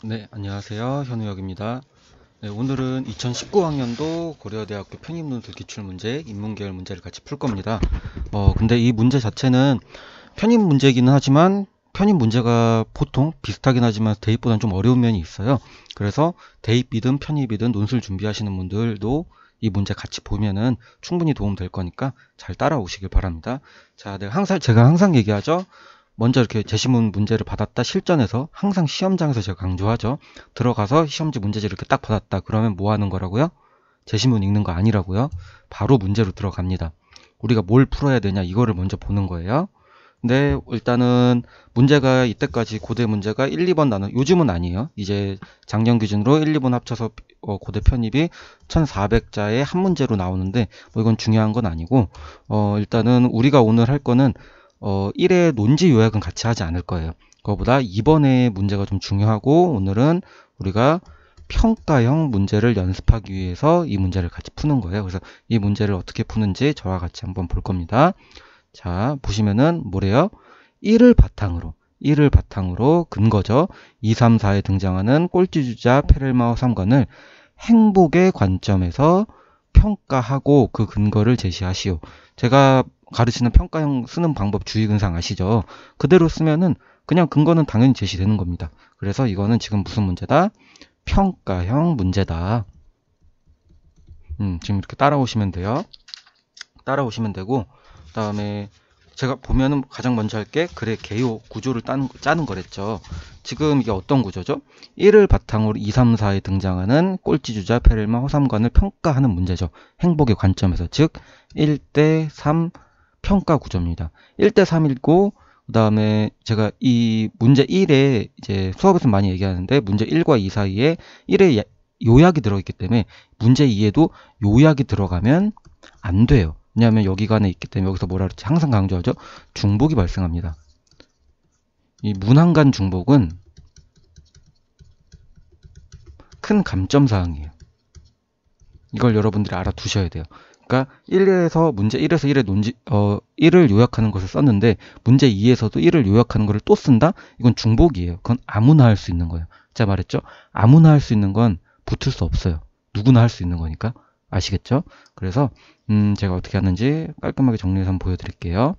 네, 안녕하세요. 현우혁입니다. 네, 오늘은 2019학년도 고려대학교 편입논술 기출문제, 인문계열 문제를 같이 풀 겁니다. 근데 이 문제 자체는 편입 문제이기는 하지만 편입 문제가 보통 비슷하긴 하지만 대입보다는 좀 어려운 면이 있어요. 그래서 대입이든 편입이든 논술 준비하시는 분들도 이 문제 같이 보면은 충분히 도움 될 거니까 잘 따라오시길 바랍니다. 자, 제가 항상 얘기하죠. 먼저 이렇게 제시문 문제를 받았다 실전에서 항상 시험장에서 제가 강조하죠. 들어가서 시험지 문제지를 이렇게 딱 받았다. 그러면 뭐 하는 거라고요? 제시문 읽는 거 아니라고요. 바로 문제로 들어갑니다. 우리가 뭘 풀어야 되냐 이거를 먼저 보는 거예요. 근데 일단은 문제가 이때까지 고대 문제가 1, 2번 요즘은 아니에요. 이제 작년 기준으로 1, 2번 합쳐서 고대 편입이 1400자의 한 문제로 나오는데 뭐 이건 중요한 건 아니고 일단은 우리가 오늘 할 거는 1회 논지 요약은 같이 하지 않을 거예요. 그거보다 이번에 문제가 좀 중요하고 오늘은 우리가 평가형 문제를 연습하기 위해서 이 문제를 같이 푸는 거예요. 그래서 이 문제를 어떻게 푸는지 저와 같이 한번 볼 겁니다. 자, 보시면은 뭐래요? 1을 바탕으로 근거죠. 2, 3, 4에 등장하는 꼴찌주자 페렐마우 3관을 행복의 관점에서 평가하고 그 근거를 제시하시오. 제가 가르치는 평가형 쓰는 방법 주의근상 아시죠? 그대로 쓰면은 그냥 근거는 당연히 제시되는 겁니다. 그래서 이거는 지금 무슨 문제다? 평가형 문제다. 지금 이렇게 따라오시면 돼요. 따라오시면 되고, 그 다음에 제가 보면은 가장 먼저 할 게 글의 개요 구조를 짜는 거랬죠. 지금 이게 어떤 구조죠? 1을 바탕으로 2, 3, 4에 등장하는 꼴찌주자 페렐마 허삼관을 평가하는 문제죠. 행복의 관점에서. 즉 1대 3 평가 구조입니다. 1대 3이고 그 다음에 제가 이 문제 1에 이제 수업에서 많이 얘기하는데 문제 1과 2 사이에 1에 요약이 들어있기 때문에 문제 2에도 요약이 들어가면 안 돼요. 왜냐하면 여기가 안에 있기 때문에 여기서 뭐라 그랬지? 항상 강조하죠. 중복이 발생합니다. 이 문항간 중복은 큰 감점사항이에요. 이걸 여러분들이 알아두셔야 돼요. 그러니까 1에서 1의 1을 요약하는 것을 썼는데 문제 2에서도 1을 요약하는 것을 또 쓴다? 이건 중복이에요. 그건 아무나 할 수 있는 거예요. 제가 말했죠. 아무나 할 수 있는 건 붙을 수 없어요. 누구나 할 수 있는 거니까. 아시겠죠? 그래서 제가 어떻게 하는지 깔끔하게 정리해서 한번 보여드릴게요.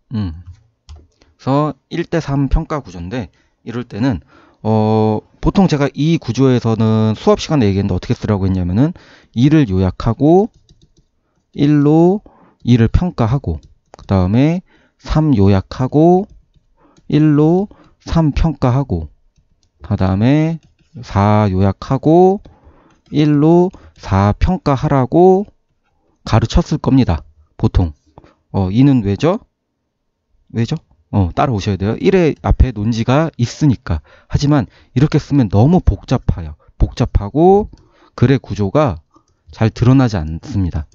그래서 1대 3 평가 구조인데 이럴 때는 보통 제가 이 구조에서는 수업 시간에 얘기했는데 어떻게 쓰라고 했냐면은 2를 요약하고 1로 2를 평가하고 그 다음에 3 요약하고 1로 3 평가하고 그 다음에 4 요약하고 1로 4 평가하라고 가르쳤을 겁니다. 보통 2는 왜죠? 따라오셔야 돼요. 1의 앞에 논지가 있으니까. 하지만 이렇게 쓰면 너무 복잡해요. 복잡하고 글의 구조가 잘 드러나지 않습니다.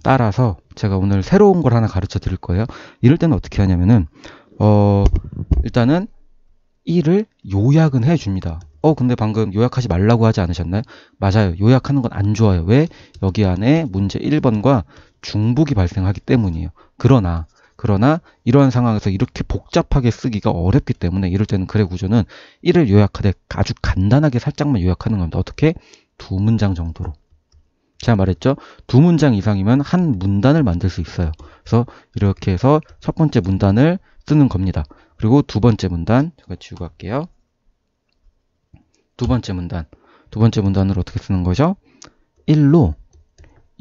따라서 제가 오늘 새로운 걸 하나 가르쳐 드릴 거예요. 이럴 때는 어떻게 하냐면은 일단은 1을 요약은 해줍니다. 근데 방금 요약하지 말라고 하지 않으셨나요? 맞아요. 요약하는 건 안 좋아요. 왜? 여기 안에 문제 1번과 중복이 발생하기 때문이에요. 그러나 이러한 상황에서 이렇게 복잡하게 쓰기가 어렵기 때문에 이럴 때는 글의 구조는 1을 요약하되 아주 간단하게 살짝만 요약하는 겁니다. 어떻게? 2문장 정도로. 제가 말했죠. 2문장 이상이면 한 문단을 만들 수 있어요. 그래서 이렇게 해서 첫 번째 문단을 쓰는 겁니다. 그리고 두 번째 문단 제가 지우고 갈게요. 두 번째 문단을 어떻게 쓰는 거죠? 1로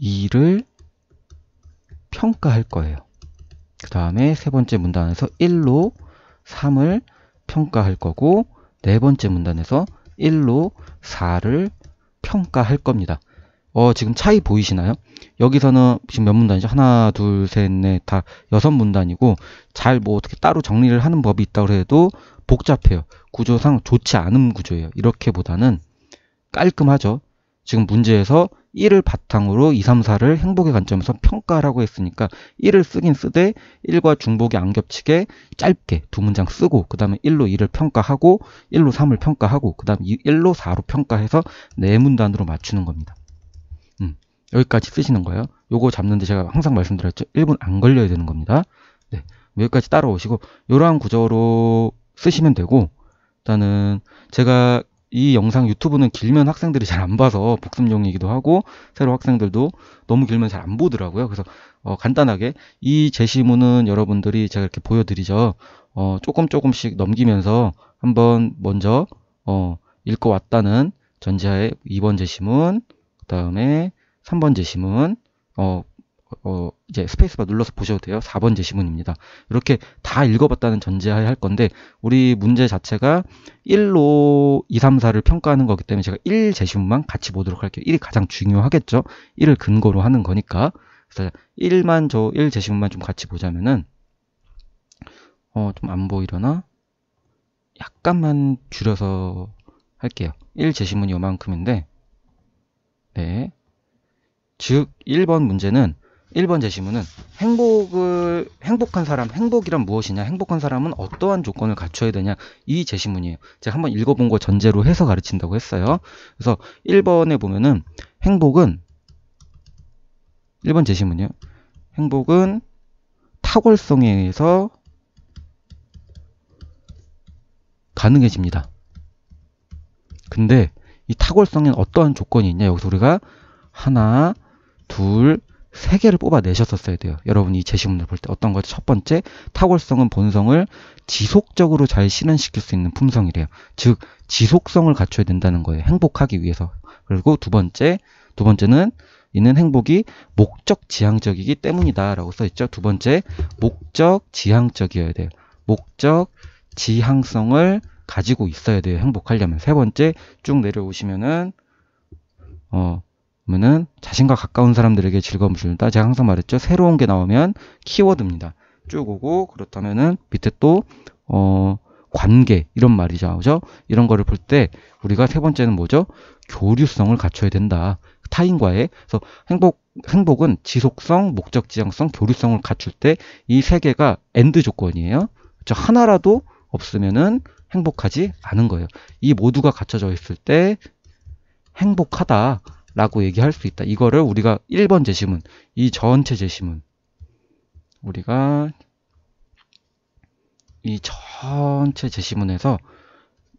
2를 평가할 거예요. 그 다음에 세 번째 문단에서 1로 3을 평가할 거고 네 번째 문단에서 1로 4를 평가할 겁니다. 지금 차이 보이시나요? 여기서는 지금 몇 문단이죠? 하나, 둘, 셋, 넷, 다 6문단이고 잘 뭐 어떻게 따로 정리를 하는 법이 있다고 해도 복잡해요. 구조상 좋지 않은 구조예요. 이렇게보다는 깔끔하죠. 지금 문제에서 1을 바탕으로 2, 3, 4를 행복의 관점에서 평가하라고 했으니까 1을 쓰긴 쓰되 1과 중복이 안 겹치게 짧게 2문장 쓰고 그 다음에 1로 2를 평가하고 1로 3을 평가하고 그 다음 1로 4로 평가해서 4문단으로 맞추는 겁니다. 여기까지 쓰시는 거예요. 요거 잡는데 제가 항상 말씀드렸죠. 1분 안 걸려야 되는 겁니다. 네, 여기까지 따라오시고 이러한 구조로 쓰시면 되고, 일단은 제가 이 영상 유튜브는 길면 학생들이 잘 안 봐서 복습용이기도 하고 새로 학생들도 너무 길면 잘 안 보더라고요. 그래서 간단하게 이 제시문은 여러분들이 제가 이렇게 보여드리죠. 조금씩 넘기면서 한번 먼저 읽어왔다는 전제하에 2번 제시문, 그 다음에 3번 제시문, 이제 스페이스바 눌러서 보셔도 돼요. 4번 제시문입니다. 이렇게 다 읽어봤다는 전제하에 할 건데, 우리 문제 자체가 1로 2, 3, 4를 평가하는 거기 때문에 제가 1 제시문만 같이 보도록 할게요. 1이 가장 중요하겠죠. 1을 근거로 하는 거니까. 그래서 1 제시문만 좀 같이 보자면은, 좀 안 보이려나? 약간만 줄여서 할게요. 1 제시문이 요만큼인데, 네. 즉, 1번 문제는 1번 제시문은 행복한 사람, 행복이란 무엇이냐, 행복한 사람은 어떠한 조건을 갖춰야 되냐, 이 제시문이에요. 제가 한번 읽어본 거 전제로 해서 가르친다고 했어요. 그래서 1번에 보면은 1번 제시문이요. 행복은 탁월성에 의해서 가능해집니다. 근데 이 탁월성에는 어떠한 조건이 있냐, 여기서 우리가 하나, 둘, 3개를 뽑아내셨었어야 돼요. 여러분이 이 제시문을 볼 때 어떤 거죠? 첫 번째, 탁월성은 본성을 지속적으로 잘 실현시킬 수 있는 품성이래요. 즉, 지속성을 갖춰야 된다는 거예요. 행복하기 위해서. 그리고 두 번째는 이는 행복이 목적 지향적이기 때문이다 라고 써있죠. 두 번째, 목적 지향적이어야 돼요. 목적 지향성을 가지고 있어야 돼요. 행복하려면. 세 번째, 쭉 내려오시면은 그러면은 자신과 가까운 사람들에게 즐거움을 준다. 제가 항상 말했죠. 새로운 게 나오면 키워드입니다. 쭉 오고, 그렇다면은 밑에 또 관계 이런 말이죠. 그죠? 이런 거를 볼 때 우리가 세 번째는 뭐죠? 교류성을 갖춰야 된다. 타인과의. 그래서 행복은 지속성, 목적 지향성, 교류성을 갖출 때 이 세 개가 엔드 조건이에요. 그렇죠? 하나라도 없으면은 행복하지 않은 거예요. 이 모두가 갖춰져 있을 때 행복하다 라고 얘기할 수 있다. 이거를 우리가 1번 제시문, 이 전체 제시문, 우리가 이 전체 제시문에서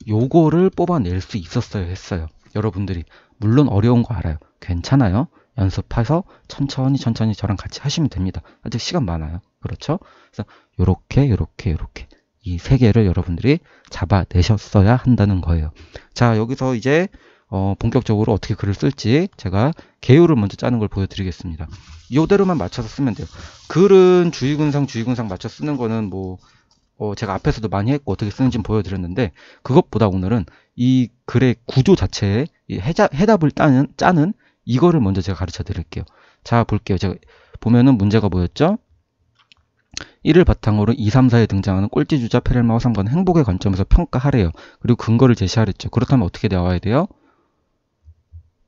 요거를 뽑아낼 수 있었어야 했어요. 여러분들이. 물론 어려운 거 알아요. 괜찮아요. 연습해서 천천히 저랑 같이 하시면 됩니다. 아직 시간 많아요. 그렇죠? 그래서 요렇게 이 세 개를 여러분들이 잡아내셨어야 한다는 거예요. 자, 여기서 이제 본격적으로 어떻게 글을 쓸지 제가 개요를 먼저 짜는 걸 보여드리겠습니다. 이대로만 맞춰서 쓰면 돼요. 글은 주의근상 맞춰 쓰는 거는 제가 앞에서도 많이 했고 어떻게 쓰는지 보여드렸는데, 그것보다 오늘은 이 글의 구조 자체에 이 해답을 짜는 이거를 먼저 제가 가르쳐 드릴게요. 자, 볼게요. 제가 보면은 문제가 뭐였죠? 1을 바탕으로 2, 3, 4에 등장하는 꼴찌주자, 페렐마, 허삼과는 행복의 관점에서 평가하래요. 그리고 근거를 제시하랬죠. 그렇다면 어떻게 나와야 돼요?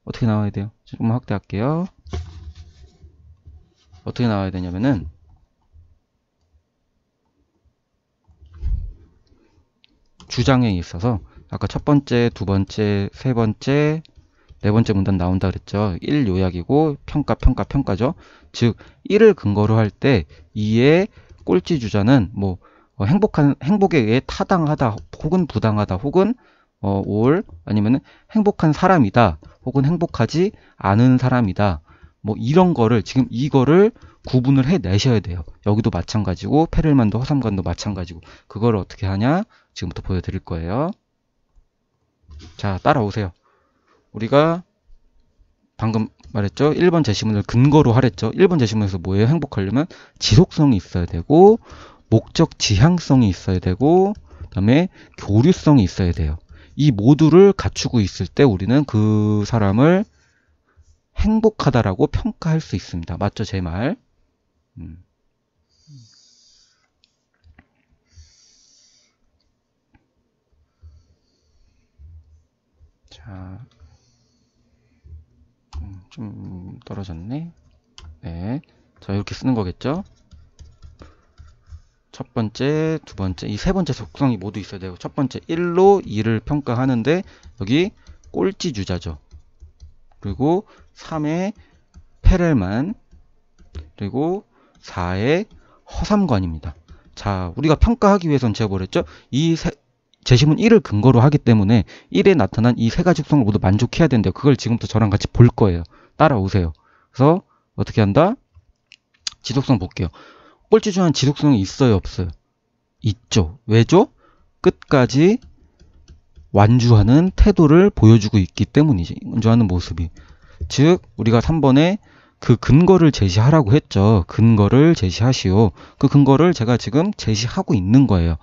어떻게 나와야 돼요? 조금만 확대할게요. 어떻게 나와야 되냐면은 주장에 있어서 아까 첫 번째, 두 번째, 세 번째, 네 번째 문단 나온다 그랬죠. 1 요약이고 평가죠. 즉 1을 근거로 할 때 2의 꼴찌 주자는 행복에 의해 타당하다 혹은 부당하다 혹은 아니면은 행복한 사람이다 혹은 행복하지 않은 사람이다, 이런 거를 지금 이거를 구분을 해내셔야 돼요. 여기도 마찬가지고 페렐만도 허삼관도 마찬가지고. 그거를 어떻게 하냐 지금부터 보여드릴 거예요. 자, 따라오세요. 우리가 방금 말했죠. 1번 제시문을 근거로 하랬죠. 1번 제시문에서 뭐예요? 행복하려면 지속성이 있어야 되고 목적 지향성이 있어야 되고 그다음에 교류성이 있어야 돼요. 이 모두를 갖추고 있을 때 우리는 그 사람을 행복하다라고 평가할 수 있습니다. 맞죠? 제 말. 자, 좀 떨어졌네. 네. 자, 이렇게 쓰는 거겠죠? 첫 번째, 두 번째, 이 세 번째 속성이 모두 있어야 되고, 첫 번째 1로 2를 평가하는데 여기 꼴찌 주자죠. 그리고 3의 페렐만, 그리고 4의 허삼관입니다. 자, 우리가 평가하기 위해서는 제가 뭐랬죠? 제시문 1을 근거로 하기 때문에 1에 나타난 이 세 가지 특성을 모두 만족해야 된대요. 그걸 지금부터 저랑 같이 볼 거예요. 따라오세요. 그래서 어떻게 한다? 지속성 볼게요. 꼴찌 중한 지속성이 있어요, 없어요? 있죠. 왜죠? 끝까지 완주하는 태도를 보여주고 있기 때문이지. 완주하는 모습이. 즉 우리가 3번에 그 근거를 제시하라고 했죠. 근거를 제시하시오. 그 근거를 제가 지금 제시하고 있는 거예요.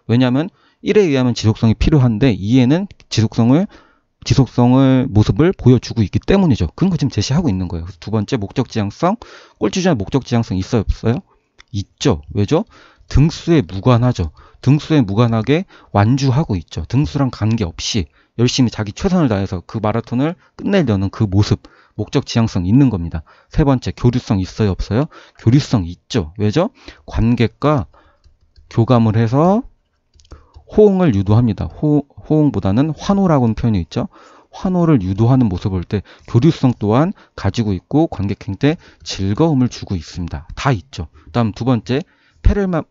왜냐하면 1에 의하면 지속성이 필요한데 2에는 지속성을 모습을 보여주고 있기 때문이죠. 근거 지금 제시하고 있는 거예요. 두 번째 목적지향성. 꼴찌주의 목적지향성 있어요, 없어요? 있죠. 왜죠? 등수에 무관하죠. 등수에 무관하게 완주하고 있죠. 등수랑 관계없이 열심히 자기 최선을 다해서 그 마라톤을 끝내려는 그 모습, 목적 지향성 있는 겁니다. 세 번째, 교류성 있어요, 없어요? 교류성 있죠. 왜죠? 관객과 교감을 해서 호응을 유도합니다. 호응보다는 환호라고는 표현이 있죠. 환호를 유도하는 모습을 볼 때 교류성 또한 가지고 있고 관객한테 즐거움을 주고 있습니다. 다 있죠. 다음 두 번째, 페렐만,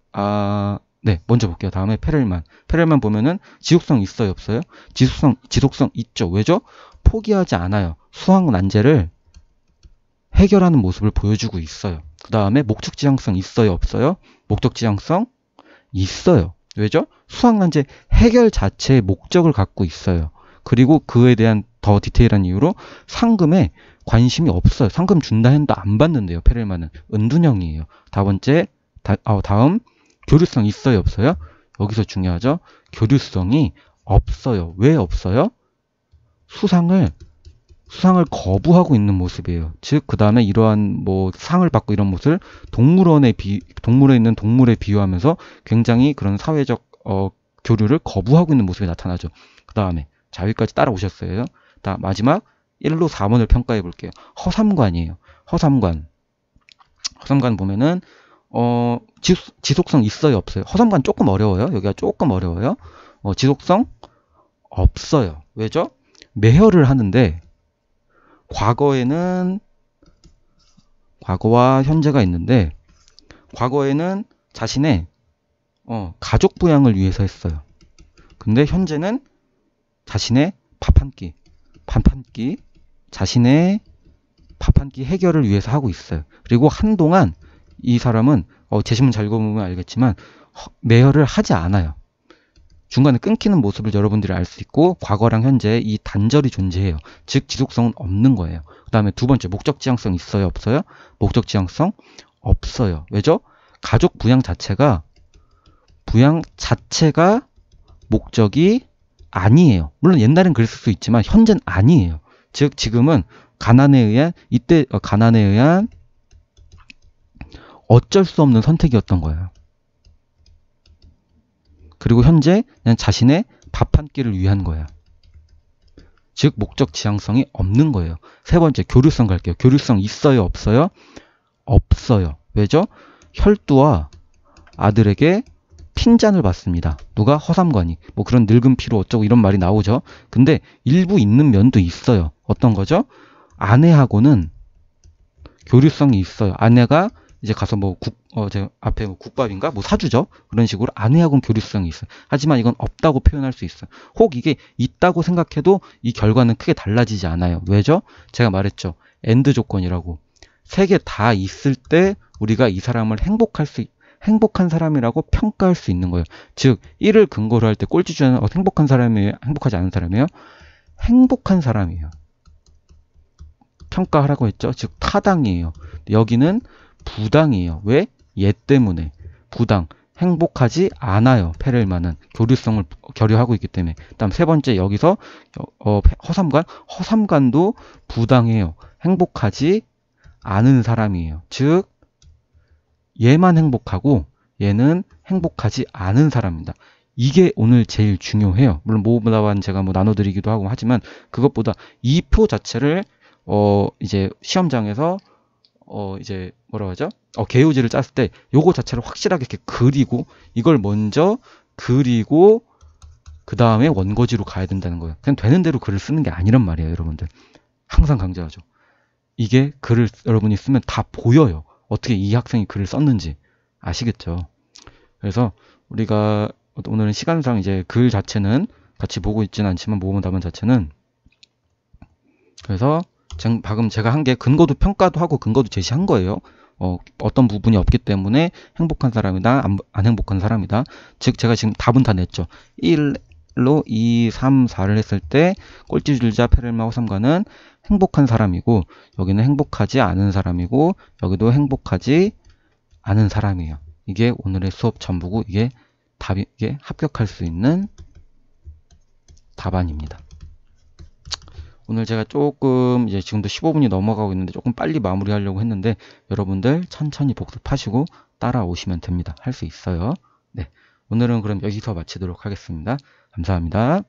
먼저 볼게요. 다음에 페렐만. 페렐만 보면은 지속성 있어요, 없어요? 지속성 있죠. 왜죠? 포기하지 않아요. 수학 난제를 해결하는 모습을 보여주고 있어요. 그 다음에 목적 지향성 있어요, 없어요? 목적 지향성 있어요. 왜죠? 수학 난제 해결 자체의 목적을 갖고 있어요. 그리고 그에 대한 더 디테일한 이유로 상금에 관심이 없어요. 상금 준다 했는데 안 받는데요. 페렐만은 은둔형이에요. 다음 교류성 있어요, 없어요? 여기서 중요하죠. 교류성이 없어요. 왜 없어요? 수상을 거부하고 있는 모습이에요. 즉, 그 다음에 이러한 상을 받고 이런 모습을 동물원에 있는 동물에 비유하면서 굉장히 그런 사회적 교류를 거부하고 있는 모습이 나타나죠. 그 다음에 자, 여기까지 따라오셨어요. 마지막 1로 4번을 평가해 볼게요. 허삼관이에요. 허삼관 보면은 지속성 있어요, 없어요? 허삼관 조금 어려워요. 여기가 조금 어려워요. 지속성 없어요. 왜죠? 매혈을 하는데 과거와 현재가 있는데 과거에는 자신의 가족 부양을 위해서 했어요. 근데 현재는 자신의 밥 한 끼 자신의 밥 한 끼 해결을 위해서 하고 있어요. 그리고 한동안 이 사람은 제시문 잘 읽어보면 알겠지만 매혈을 하지 않아요. 중간에 끊기는 모습을 여러분들이 알 수 있고 과거랑 현재 이 단절이 존재해요. 즉 지속성은 없는 거예요. 그 다음에 두 번째, 목적 지향성 있어요, 없어요? 목적 지향성 없어요. 왜죠? 가족 부양 자체가 목적이 아니에요. 물론 옛날엔 그랬을 수 있지만 현재는 아니에요. 즉 지금은 가난에 의한 어쩔 수 없는 선택이었던 거예요. 그리고 현재 그냥 자신의 밥 한 끼를 위한 거예요. 즉 목적 지향성이 없는 거예요. 세 번째, 교류성 갈게요. 교류성 있어요, 없어요? 없어요. 왜죠? 혈두와 아들에게 핀잔을 받습니다. 누가? 허삼관이. 그런 늙은 피로 어쩌고 이런 말이 나오죠. 근데 일부 있는 면도 있어요. 어떤 거죠? 아내하고는 교류성이 있어요. 아내가 이제 가서 제 앞에 국밥인가 사주죠. 그런 식으로 아내하고는 교류성이 있어요. 하지만 이건 없다고 표현할 수 있어요. 혹 이게 있다고 생각해도 이 결과는 크게 달라지지 않아요. 왜죠? 제가 말했죠. 엔드 조건이라고. 세 개 다 있을 때 우리가 이 사람을 행복한 사람이라고 평가할 수 있는 거예요. 즉 1을 근거로 할 때 꼴찌주자는 행복한 사람이에요? 행복하지 않은 사람이에요? 행복한 사람이에요. 평가하라고 했죠. 즉 타당이에요. 여기는 부당이에요. 왜? 얘 때문에. 부당. 행복하지 않아요. 페렐만은 교류성을 결여하고 있기 때문에. 다음 세 번째, 여기서 허삼관도 부당해요. 행복하지 않은 사람이에요. 즉 얘만 행복하고 얘는 행복하지 않은 사람입니다. 이게 오늘 제일 중요해요. 물론 모범답안 제가 나눠드리기도 하고 하지만 그것보다 이 표 자체를 이제 시험장에서 이제 뭐라고 하죠? 개요지를 짰을 때 요거 자체를 확실하게 이렇게 그리고 이걸 먼저 그리고 그 다음에 원고지로 가야 된다는 거예요. 그냥 되는 대로 글을 쓰는 게 아니란 말이에요, 여러분들. 항상 강조하죠. 이게 글을 여러분이 쓰면 다 보여요. 어떻게 이 학생이 글을 썼는지 아시겠죠? 그래서 우리가 오늘은 시간상 이제 글 자체는 같이 보고 있지는 않지만 모범 답안 자체는, 그래서 방금 제가 한 게 근거도 평가도 하고 근거도 제시한 거예요. 어떤 부분이 없기 때문에 행복한 사람이다, 안 행복한 사람이다. 즉 제가 지금 답은 다 냈죠. 1로 2, 3, 4를 했을 때 꼴찌주자 페렐마 호삼가는 행복한 사람이고, 여기는 행복하지 않은 사람이고, 여기도 행복하지 않은 사람이에요. 이게 오늘의 수업 전부고, 이게 합격할 수 있는 답안입니다. 오늘 제가 조금 이제 지금도 15분이 넘어가고 있는데 조금 빨리 마무리하려고 했는데, 여러분들 천천히 복습하시고 따라오시면 됩니다. 할 수 있어요. 네, 오늘은 그럼 여기서 마치도록 하겠습니다. 감사합니다.